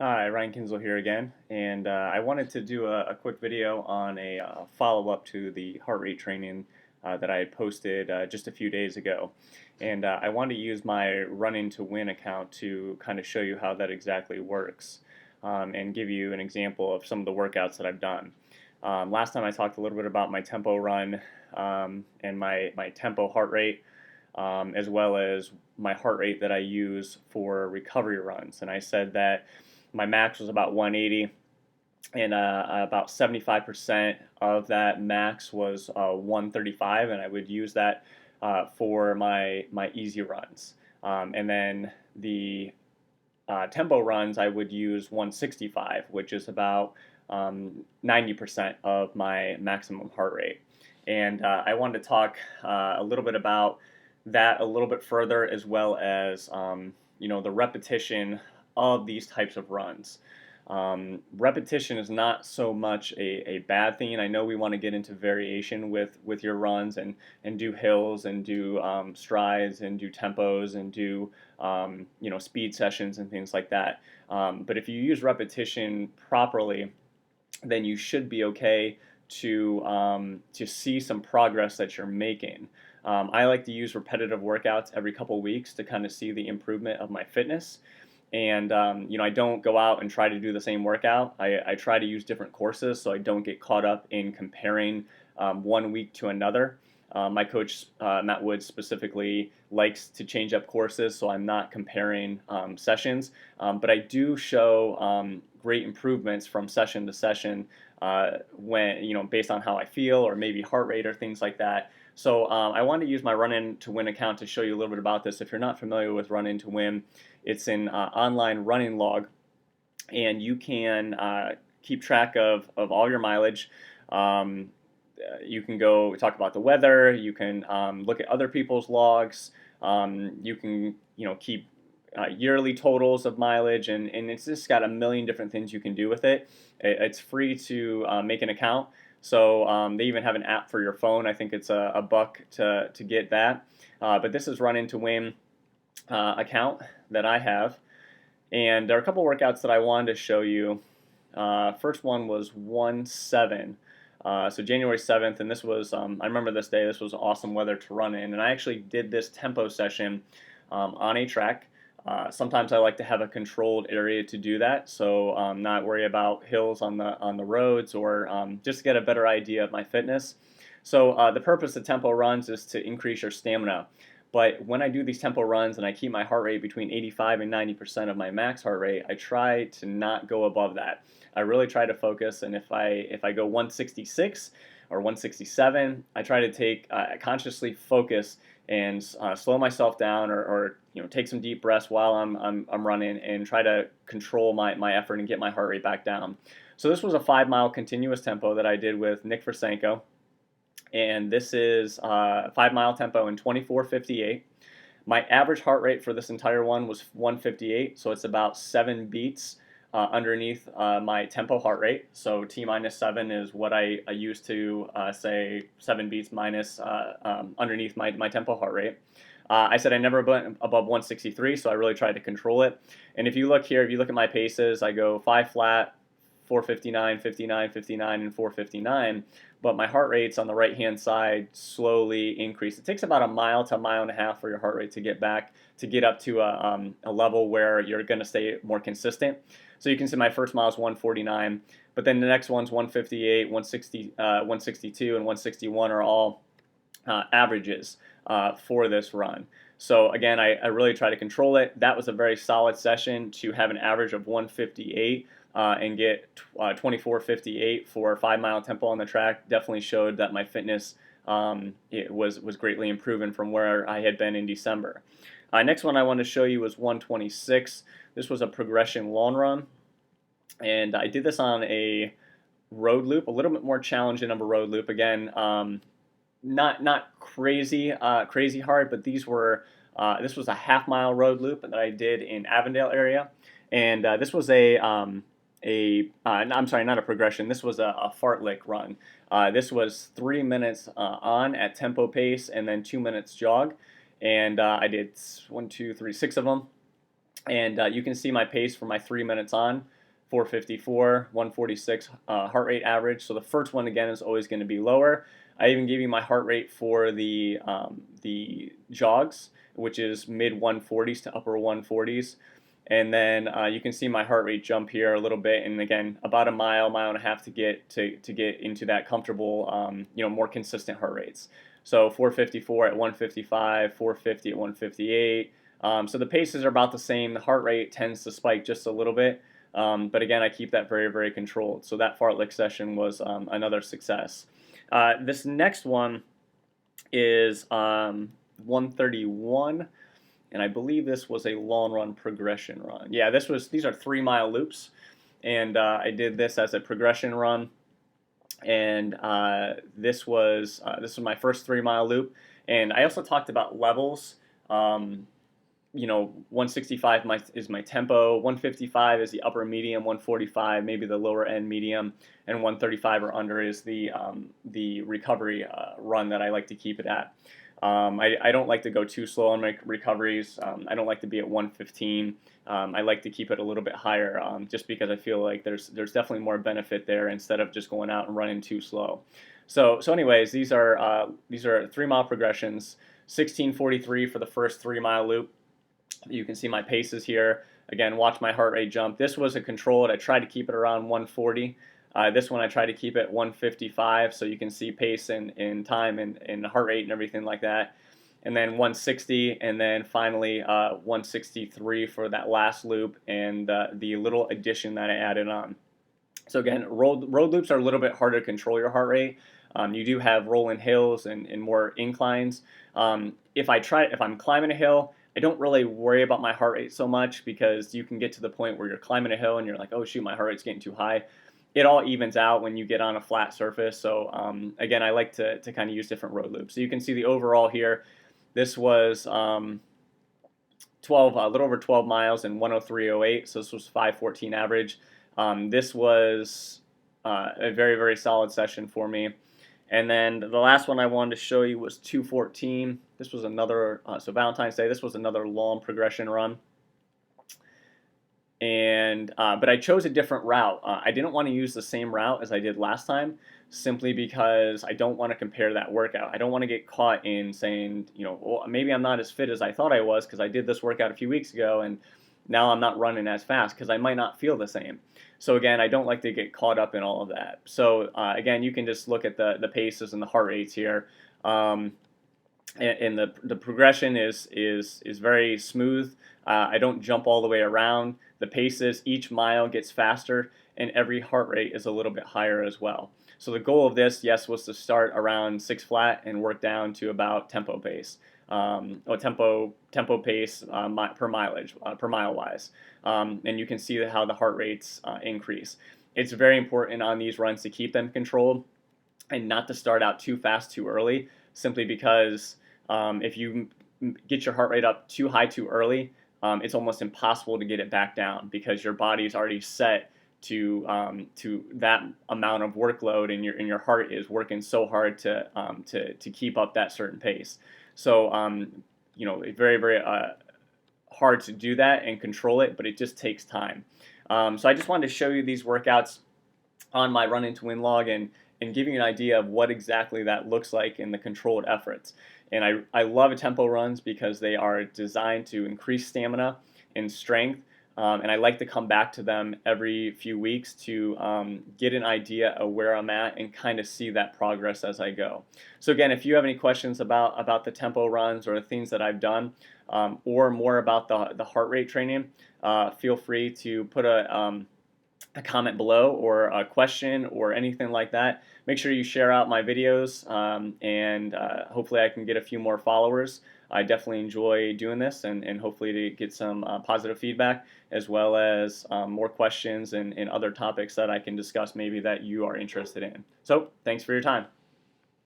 Hi, Ryan Kinsel here again, and I wanted to do a quick video on a follow-up to the heart rate training that I had posted just a few days ago. And I wanted to use my Running to Win account to kind of show you how that exactly works and give you an example of some of the workouts that I've done. Last time I talked a little bit about my tempo run and my tempo heart rate, as well as my heart rate that I use for recovery runs. And I said that my max was about 180, and about 75% of that max was 135, and I would use that for my easy runs. And then the tempo runs, I would use 165, which is about 90% of my maximum heart rate. And I wanted to talk a little bit about that a little bit further, as well as the repetition of these types of runs. Repetition is not so much a bad thing. I know we want to get into variation with your runs and do hills and do strides and do tempos and do speed sessions and things like that. But if you use repetition properly, then you should be okay to see some progress that you're making. I like to use repetitive workouts every couple weeks to kind of see the improvement of my fitness. And I don't go out and try to do the same workout. I try to use different courses so I don't get caught up in comparing one week to another. My coach, Matt Woods, specifically likes to change up courses, so I'm not comparing sessions. But I do show great improvements from session to session when, based on how I feel or maybe heart rate or things like that. So I wanted to use my Run In to Win account to show you a little bit about this. If you're not familiar with Run In to Win, it's an online running log, and you can keep track of all your mileage. You can go talk about the weather. You can look at other people's logs. You can keep yearly totals of mileage, and it's just got a million different things you can do with it. It's free to make an account. So they even have an app for your phone. I think it's a buck to get that. But this is Run In to Win account that I have. And there are a couple workouts that I wanted to show you. First one was 1-7. So January 7th, and this was, I remember this day, this was awesome weather to run in. And I actually did this tempo session on a track. Sometimes I like to have a controlled area to do that, so not worry about hills on the roads, or just get a better idea of my fitness. So the purpose of tempo runs is to increase your stamina. But when I do these tempo runs and I keep my heart rate between 85 and 90% of my max heart rate, I try to not go above that. I really try to focus, and if I go 166 or 167, I try to consciously focus and slow myself down, or take some deep breaths while I'm running, and try to control my effort and get my heart rate back down. So this was a 5-mile continuous tempo that I did with Nick Versenko, and this is 5-mile tempo in 24:58. My average heart rate for this entire one was 158, so it's about 7 beats underneath my tempo heart rate. So T minus 7 is what I use to say 7 beats minus underneath my tempo heart rate. I said I never went above 163, so I really tried to control it. And if you look here, if you look at my paces, I go 5 flat, 459, 59, 59, and 459. But my heart rates on the right-hand side slowly increase. It takes about a mile to a mile and a half for your heart rate to get up to a level where you're going to stay more consistent. So you can see my first mile is 149, but then the next one's 158, 160, 162, and 161 are all averages for this run. So again, I really try to control it. That was a very solid session to have an average of 158 and get 24:58 for a 5-mile tempo on the track. Definitely showed that my fitness it was greatly improving from where I had been in December. Next one I want to show you was 126. This was a progression long run, and I did this on a road loop, a little bit more challenging of a road loop. Again, not crazy hard, but this was a half-mile road loop that I did in Avondale area, and this was I'm sorry, not a progression. This was a fartlek run. This was 3 minutes on at tempo pace, and then 2 minutes jog, and I did 6 of them. And you can see my pace for my 3 minutes on, 454, 146 heart rate average. So the first one again is always going to be lower. I even gave you my heart rate for the jogs, which is mid 140s to upper 140s. And then you can see my heart rate jump here a little bit, and again, about a mile, mile and a half to get into that comfortable, more consistent heart rates. So 454 at 155, 450 at 158. So the paces are about the same. The heart rate tends to spike just a little bit, but again, I keep that very, very controlled. So that fartlek session was another success. This next one is 131. And I believe this was a long run progression run. Yeah, these are 3 mile loops, and I did this as a progression run. And this was my first 3 mile loop. And I also talked about levels. 165 is my tempo, 155 is the upper medium, 145 maybe the lower end medium, and 135 or under is the recovery run that I like to keep it at. I don't like to go too slow on my recoveries. I don't like to be at 115. I like to keep it a little bit higher, just because I feel like there's definitely more benefit there instead of just going out and running too slow. So anyways, these are 3 mile progressions. 1643 for the first 3 mile loop. You can see my paces here. Again, watch my heart rate jump. This was a controlled. I tried to keep it around 140. This one I tried to keep at 155, so you can see pace and time and heart rate and everything like that. And then 160, and then finally 163 for that last loop, and the little addition that I added on. So again, road loops are a little bit harder to control your heart rate. You do have rolling hills and more inclines. If I'm climbing a hill, I don't really worry about my heart rate so much, because you can get to the point where you're climbing a hill and you're like, oh shoot, my heart rate's getting too high. It all evens out when you get on a flat surface. So again, I like to kind of use different road loops. So you can see the overall here. This was a little over 12 miles and 103.08. So this was 514 average. This was a very, very solid session for me. And then the last one I wanted to show you was 214. This was another, so Valentine's Day, this was another long progression run. And but I chose a different route. I didn't want to use the same route as I did last time, simply because I don't want to compare that workout. I don't want to get caught in saying, well, maybe I'm not as fit as I thought I was because I did this workout a few weeks ago, and now I'm not running as fast, because I might not feel the same. So again, I don't like to get caught up in all of that. So again, you can just look at the paces and the heart rates here. And the progression is very smooth. I don't jump all the way around. The paces, each mile gets faster, and every heart rate is a little bit higher as well. So the goal of this, yes, was to start around 6 flat and work down to about tempo pace. Tempo pace per mileage, per mile wise. And you can see how the heart rates increase. It's very important on these runs to keep them controlled and not to start out too fast too early, simply because if you get your heart rate up too high too early, it's almost impossible to get it back down, because your body's already set to that amount of workload, and your heart is working so hard to keep up that certain pace. So it's very, very hard to do that and control it, but it just takes time. So I just wanted to show you these workouts on my Running to Win log, and give you an idea of what exactly that looks like in the controlled efforts. And I love tempo runs because they are designed to increase stamina and strength, and I like to come back to them every few weeks to get an idea of where I'm at and kind of see that progress as I go. So again, if you have any questions about the tempo runs or the things that I've done, or more about the heart rate training, feel free to put a comment below, or a question or anything like that. Make sure you share out my videos, and hopefully I can get a few more followers. I definitely enjoy doing this, and hopefully to get some positive feedback, as well as more questions and other topics that I can discuss maybe that you are interested in. So thanks for your time.